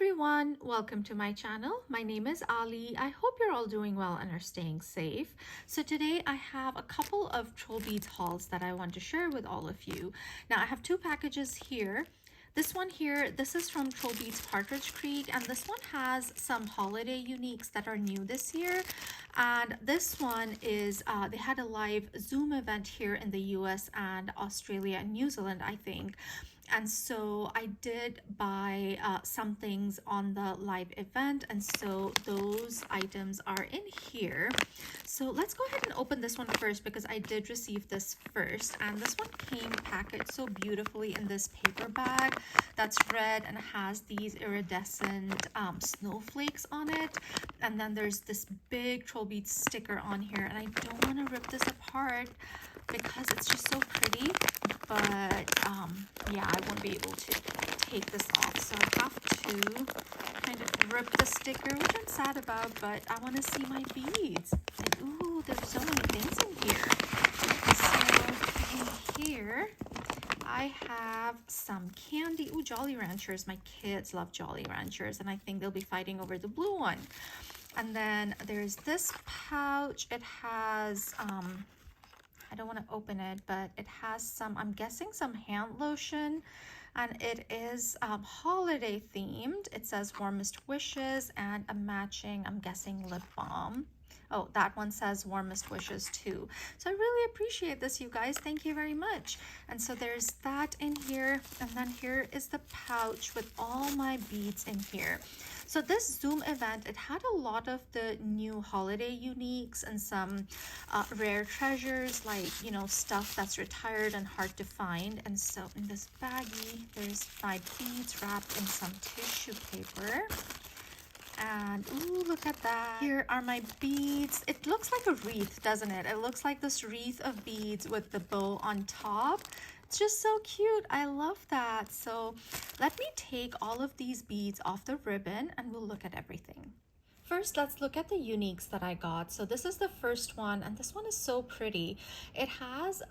everyone, welcome to my channel. My name is Ali. I hope you're all doing well and are staying safe. So today I have a couple of TrollBeads hauls that I want to share with all of you. Now I have two packages here. This one here, this is from TrollBeads Partridge Creek, and this one has some holiday uniques that are new this year. And this one is, they had a live Zoom event here in the US and Australia and New Zealand, I think. And so I did buy some things on the live event, and so those items are in here. So let's go ahead and open this one first because I did receive this first, and this one came packaged so beautifully in this paper bag that's red and has these iridescent snowflakes on it. And then there's this big TrollBeads sticker on here, and I don't want to rip this apart because it's just so pretty, but yeah, I won't be able to take this off, so I have to kind of rip the sticker, which I'm sad about, but I want to see my beads. And ooh, there's so many things in here. So in here I have some candy. Ooh, Jolly Ranchers. My kids love Jolly Ranchers, and I think they'll be fighting over the blue one. And then there's this pouch. It has I don't want to open it, but it has some, I'm guessing some hand lotion, and it is holiday themed. It says warmest wishes and a matching, I'm guessing, lip balm. Oh, that one says warmest wishes too. So I really appreciate this, you guys. Thank you very much. And so there's that in here. And then here is the pouch with all my beads in here. So this Zoom event, it had a lot of the new holiday uniques and some rare treasures, like, you know, stuff that's retired and hard to find. And so in this baggie, there's my beads wrapped in some tissue paper. And ooh, look at that. Here are my beads. It looks like a wreath, doesn't it? It looks like this wreath of beads with the bow on top. It's just so cute. I love that. So let me take all of these beads off the ribbon and we'll look at everything. First, let's look at the uniques that I got. So this is the first one, and this one is so pretty. It has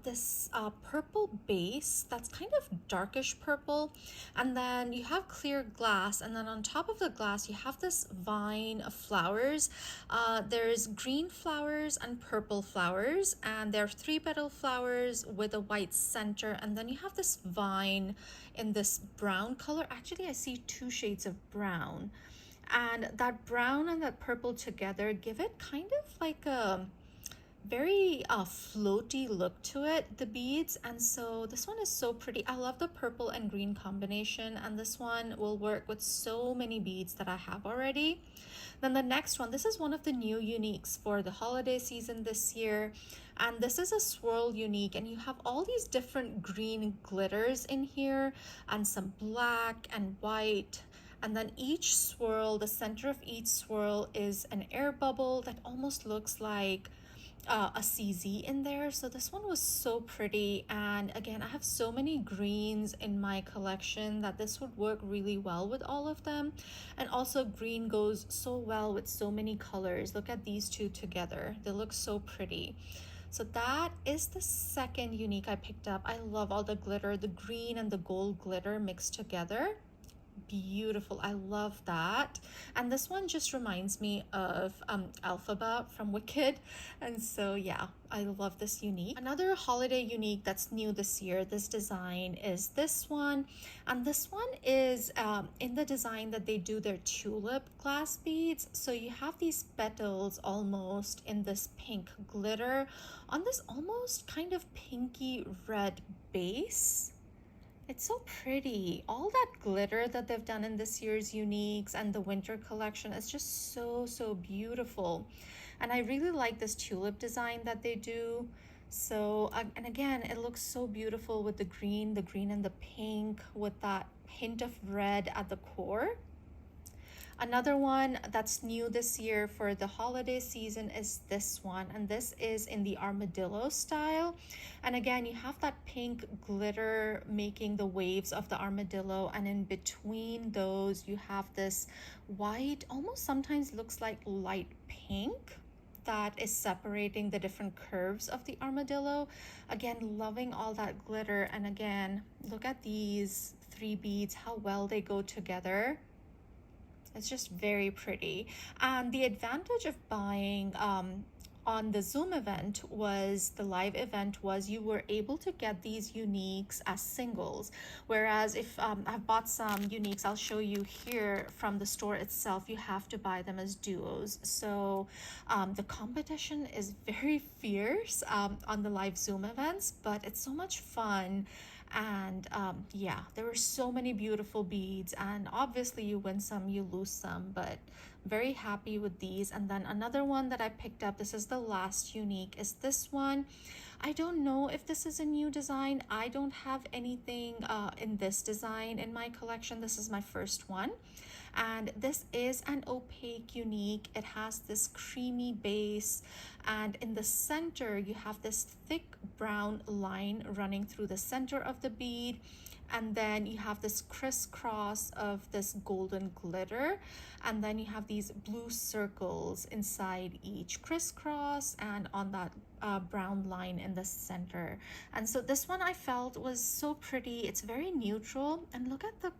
this purple base that's kind of darkish purple, and then you have clear glass, and then on top of the glass you have this vine of flowers. There's green flowers and purple flowers, and they're 3-petal flowers with a white center, and then you have this vine in this brown color. Actually, I see 2 shades of brown. And that brown and that purple together give it kind of like a very floaty look to it, the beads. And so this one is so pretty. I love the purple and green combination, and this one will work with so many beads that I have already. Then the next one, this is one of the new uniques for the holiday season this year, and this is a swirl unique, and you have all these different green glitters in here and some black and white. And then each swirl, the center of each swirl is an air bubble that almost looks like a CZ in there. So this one was so pretty. And again, I have so many greens in my collection that this would work really well with all of them. And also green goes so well with so many colors. Look at these two together. They look so pretty. So that is the second unique I picked up. I love all the glitter, the green and the gold glitter mixed together. Beautiful. I love that. And this one just reminds me of Alphaba from Wicked, and so yeah, I love this unique. Another holiday unique that's new this year, this design, is this one, and this one is in the design that they do their tulip glass beads. So you have these petals almost in this pink glitter on this almost kind of pinky red base. It's so pretty. All that glitter that they've done in this year's uniques and the winter collection is just so beautiful. And I really like this tulip design that they do. So, and again, it looks so beautiful with the green and the pink with that hint of red at the core. Another one that's new this year for the holiday season is this one, and this is in the armadillo style. And again, you have that pink glitter making the waves of the armadillo, and in between those you have this white, almost sometimes looks like light pink, that is separating the different curves of the armadillo. Again, loving all that glitter. And again, look at these 3 beads, how well they go together. It's just very pretty. And the advantage of buying on the Zoom event was the live event was you were able to get these uniques as singles. Whereas if I've bought some uniques, I'll show you here from the store itself, you have to buy them as duos. So the competition is very fierce on the live Zoom events, but it's so much fun. And yeah, there were so many beautiful beads, and obviously you win some, you lose some, but very happy with these. And then another one that I picked up, this is the last unique, is this one. I don't know if this is a new design. I don't have anything in this design in my collection. This is my first one. And this is an opaque unique. It has this creamy base, and in the center you have this thick brown line running through the center of the bead, and then you have this crisscross of this golden glitter, and then you have these blue circles inside each crisscross and on that brown line in the center. And so this one I felt was so pretty. It's very neutral, and look at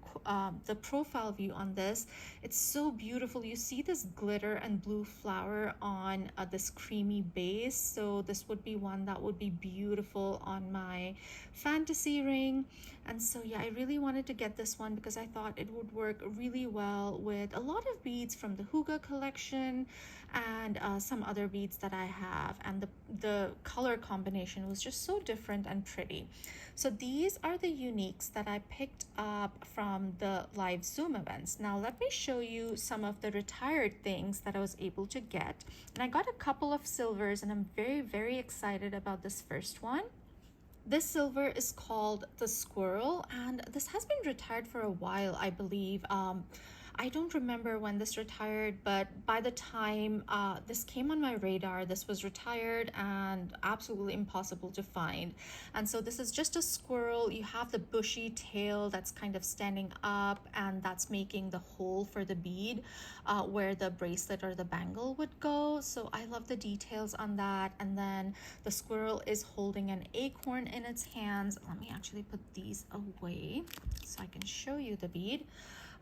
the profile view on this. It's so beautiful. You see this glitter and blue flower on this creamy base, so this would be one that would be beautiful on my fantasy ring. And so yeah, I really wanted to get this one because I thought it would work really well with a lot of beads from the Huga collection and some other beads that I have, and the color combination was just so different and pretty. So these are the uniques that I picked up from the live Zoom events. Now let me show you some of the retired things that I was able to get. And I got a couple of silvers, and I'm very excited about this first one. This silver is called the Squirrel, and this has been retired for a while, I believe. I don't remember when this retired, but by the time this came on my radar, this was retired and absolutely impossible to find. And so this is just a squirrel. You have the bushy tail that's kind of standing up, and that's making the hole for the bead where the bracelet or the bangle would go. So I love the details on that. And then the squirrel is holding an acorn in its hands. Let me actually put these away so I can show you the bead.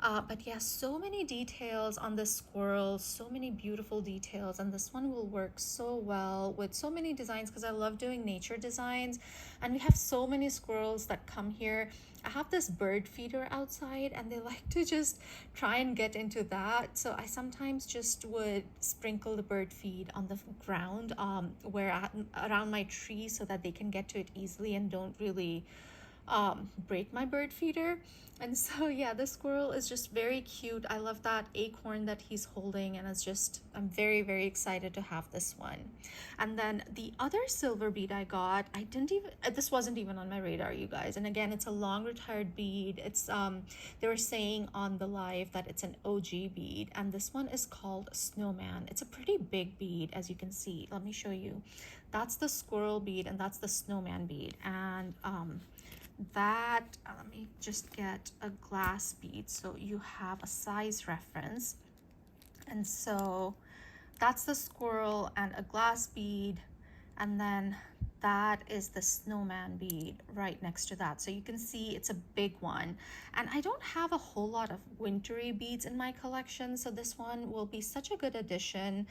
But yeah, so many details on this squirrel, so many beautiful details, and this one will work so well with so many designs because I love doing nature designs, and we have so many squirrels that come here. I have this bird feeder outside, and they like to just try and get into that, so I sometimes just would sprinkle the bird feed on the ground around my tree so that they can get to it easily and don't really break my bird feeder. And so yeah, this squirrel is just very cute. I love that acorn that he's holding, and I'm very excited to have this one. And then the other silver bead I got, this wasn't even on my radar, you guys. And again, it's a long retired bead. It's they were saying on the live that it's an OG bead, and this one is called Snowman. It's a pretty big bead, as you can see. Let me show you. That's the squirrel bead, and that's the snowman bead. And let me just get a glass bead so you have a size reference. And so that's the squirrel and a glass bead, and then that is the snowman bead right next to that. So you can see it's a big one, and I don't have a whole lot of wintry beads in my collection, so this one will be such a good addition.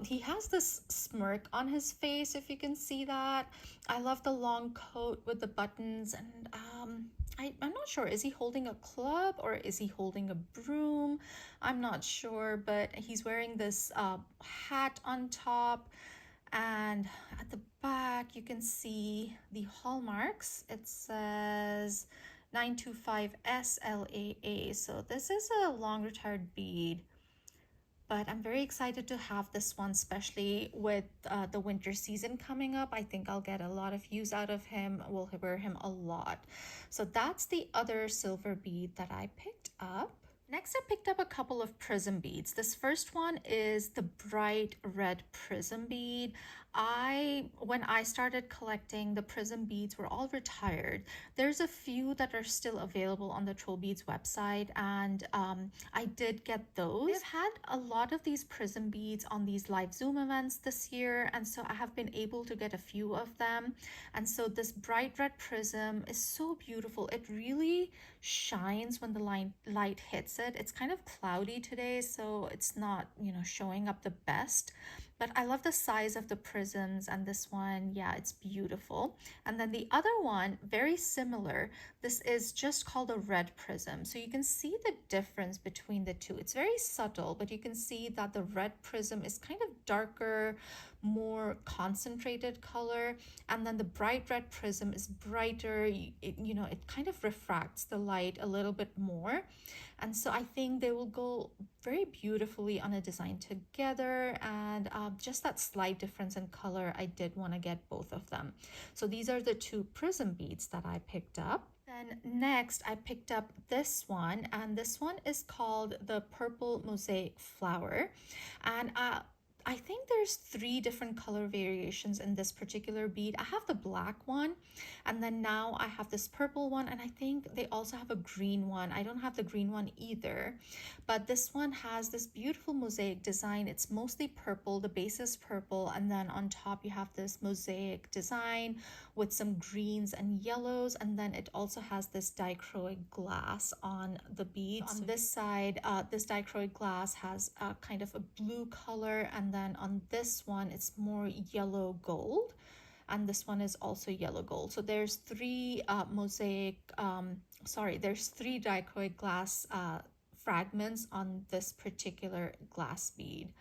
He has this smirk on his face, if you can see that. I love the long coat with the buttons, and I'm not sure, is he holding a club or is he holding a broom? I'm not sure, but he's wearing this hat on top. And at the back, you can see the hallmarks. It says 925 SLAA. So this is a long retired bead, but I'm very excited to have this one, especially with the winter season coming up. I think I'll get a lot of use out of him. We'll wear him a lot. So that's the other silver bead that I picked up. Next, I picked up a couple of prism beads. This first one is the bright red prism bead. when I started collecting, the prism beads were all retired. There's a few that are still available on the TrollBeads website, and I did get those. They've had a lot of these prism beads on these live Zoom events this year, and so I have been able to get a few of them. And so this bright red prism is so beautiful. It really shines when the light hits it. It's kind of cloudy today, so it's not, showing up the best. But I love the size of the prisms, and this one, yeah, it's beautiful. And then the other one, very similar. This is just called a red prism. So you can see the difference between the two. It's very subtle, but you can see that the red prism is kind of darker, more concentrated color, and then the bright red prism is brighter. It kind of refracts the light a little bit more, and so I think they will go very beautifully on a design together. And just that slight difference in color, I did want to get both of them. So these are the two prism beads that I picked up. Then next I picked up this one, and this one is called the Purple Mosaic Flower. And I think there's 3 different color variations in this particular bead. I have the black one, and then now I have this purple one, and I think they also have a green one. I don't have the green one either, but this one has this beautiful mosaic design. It's mostly purple, the base is purple, and then on top you have this mosaic design with some greens and yellows, and then it also has this dichroic glass on the beads. On this side, this dichroic glass has kind of a blue color, and then on this one it's more yellow gold, and this one is also yellow gold. So there's 3 there's 3 dichroic glass fragments on this particular glass bead.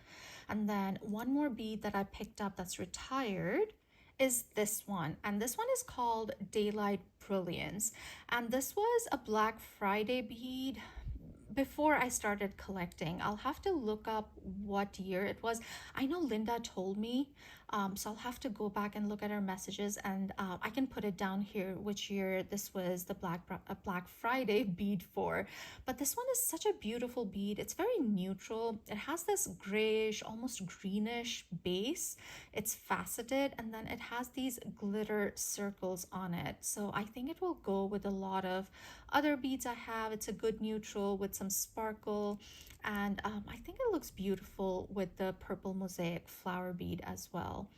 And then one more bead that I picked up that's retired is this one, and this one is called Daylight Brilliance, and this was a Black Friday bead before I started collecting. I'll have to look up what year it was. I know Linda told me, so I'll have to go back and look at our messages, and I can put it down here which year this was the Black Friday bead for. But this one is such a beautiful bead. It's very neutral. It has this grayish, almost greenish base. It's faceted, and then it has these glitter circles on it. So I think it will go with a lot of other beads I have. It's a good neutral with some sparkle, and I think it looks beautiful with the purple mosaic flower bead as well.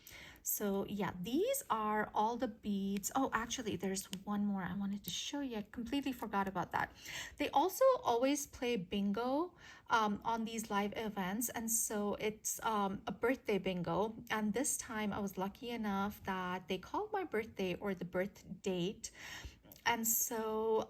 So yeah, these are all the beads. Oh, actually there's one more I wanted to show you. I completely forgot about that. They also always play bingo on these live events, and so it's a birthday bingo, and this time I was lucky enough that they called my birthday, or the birth date. And so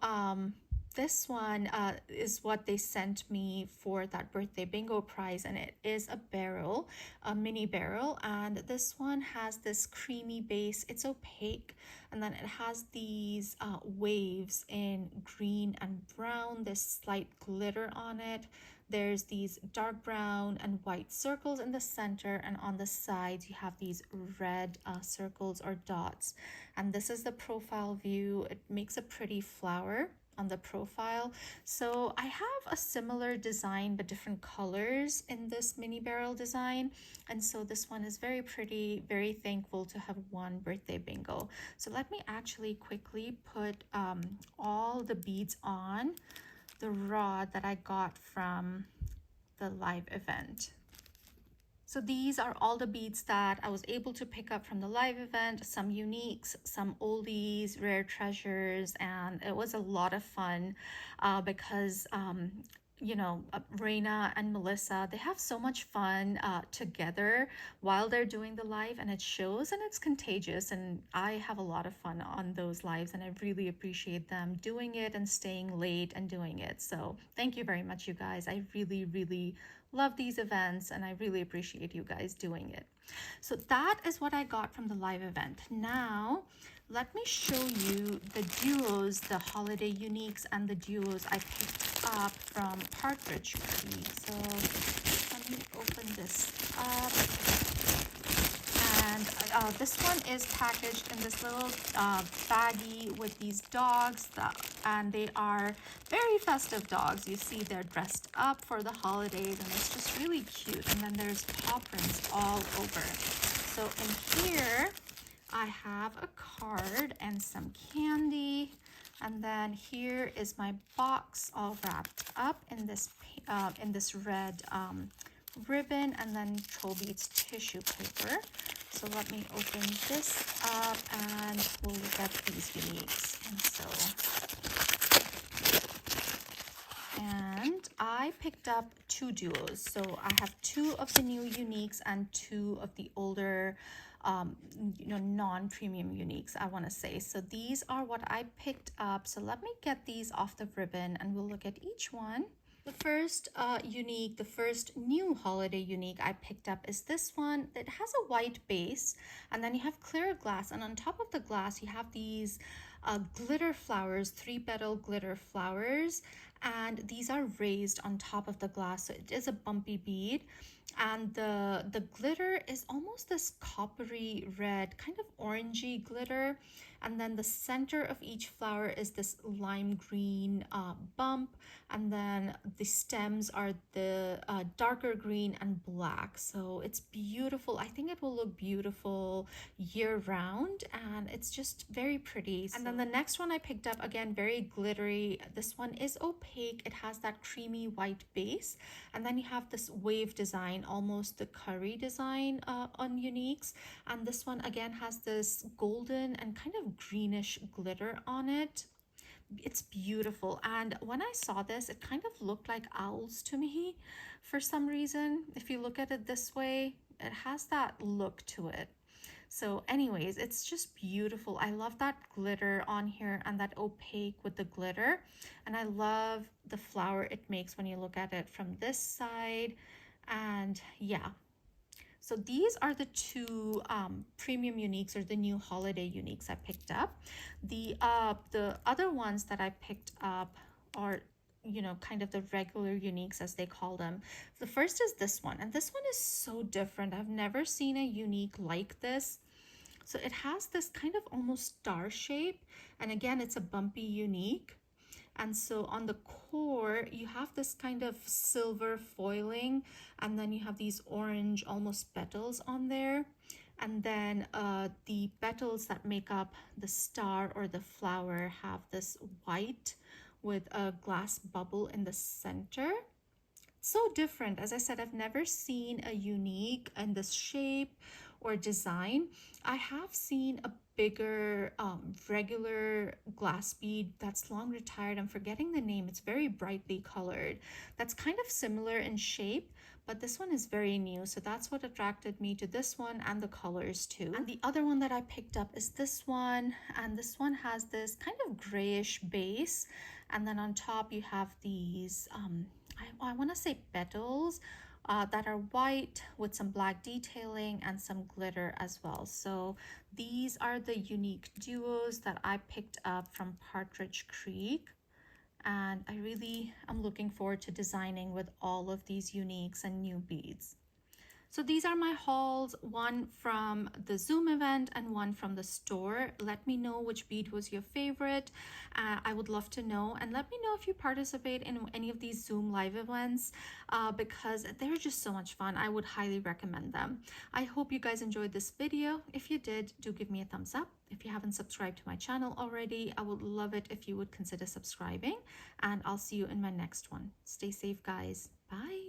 this one is what they sent me for that birthday bingo prize, and it is a barrel, a mini barrel, and this one has this creamy base. It's opaque, and then it has these waves in green and brown. There's slight glitter on it. There's these dark brown and white circles in the center, and on the sides you have these red circles or dots. And this is the profile view. It makes a pretty flower on the profile. So I have a similar design but different colors in this mini barrel design, and so this one is very pretty. Very thankful to have won birthday bingo. So let me actually quickly put all the beads on the rod that I got from the live event. So these are all the beads that I was able to pick up from the live event, some uniques, some oldies, rare treasures, and it was a lot of fun because Reina and Melissa, they have so much fun together while they're doing the live, and it shows and it's contagious, and I have a lot of fun on those lives, and I really appreciate them doing it and staying late and doing it. So thank you very much, you guys. I really love these events, and I really appreciate you guys doing it. So that is what I got from the live event. Now let me show you the duos, the holiday uniques, and the duos I picked up from Partridge Creek. So let me open this up. And this one is packaged in this little baggie with these dogs, and they are very festive dogs. You see they're dressed up for the holidays, and it's just really cute. And then there's paw prints all over. So in here, I have a card and some candy. And then here is my box all wrapped up in this red ribbon, and then TrollBeads tissue paper. So let me open this up and we'll look at these uniques. And I picked up 2 duos. So I have 2 of the new uniques and 2 of the older non-premium uniques, I want to say. So these are what I picked up. So let me get these off the ribbon and we'll look at each one. The first unique, the first new holiday unique I picked up is this one. It has a white base, and then you have clear glass, and on top of the glass you have these glitter flowers, 3-petal glitter flowers, and these are raised on top of the glass, so it is a bumpy bead. And the glitter is almost this coppery red, kind of orangey glitter. And then the center of each flower is this lime green bump. And then the stems are the darker green and black. So it's beautiful. I think it will look beautiful year round, and it's just very pretty. And then the next one I picked up, again, very glittery. This one is opaque. It has that creamy white base. And then you have this wave design, almost the curry design on uniques. And this one again has this golden and kind of greenish glitter on it. It's beautiful, and when I saw this, it kind of looked like owls to me for some reason. If you look at it this way, it has that look to it. So anyways, it's just beautiful. I love that glitter on here and that opaque with the glitter, and I love the flower it makes when you look at it from this side. And yeah, so these are the 2 premium uniques, or the new holiday uniques I picked up. The other ones that I picked up are, you know, kind of the regular uniques as they call them. The first is this one, and this one is so different. I've never seen a unique like this. So it has this kind of almost star shape, and again, it's a bumpy unique. And so on the core, you have this kind of silver foiling, and then you have these orange almost petals on there. And then the petals that make up the star or the flower have this white with a glass bubble in the center. So different. As I said, I've never seen a unique in this shape or design. I have seen a bigger regular glass bead that's long retired. I'm forgetting the name. It's very brightly colored. That's kind of similar in shape, but this one is very new. So that's what attracted me to this one, and the colors too. And the other one that I picked up is this one, and this one has this kind of grayish base, and then on top you have these I want to say petals that are white with some black detailing and some glitter as well. So these are the unique duos that I picked up from Partridge Creek, and I really am looking forward to designing with all of these uniques and new beads. So these are my hauls, one from the Zoom event and one from the store. Let me know which bead was your favorite. I would love to know, and let me know if you participate in any of these Zoom live events because they're just so much fun. I would highly recommend them. I hope you guys enjoyed this video. If you did, do give me a thumbs up. If you haven't subscribed to my channel already, I would love it if you would consider subscribing, and I'll see you in my next one. Stay safe, guys. Bye.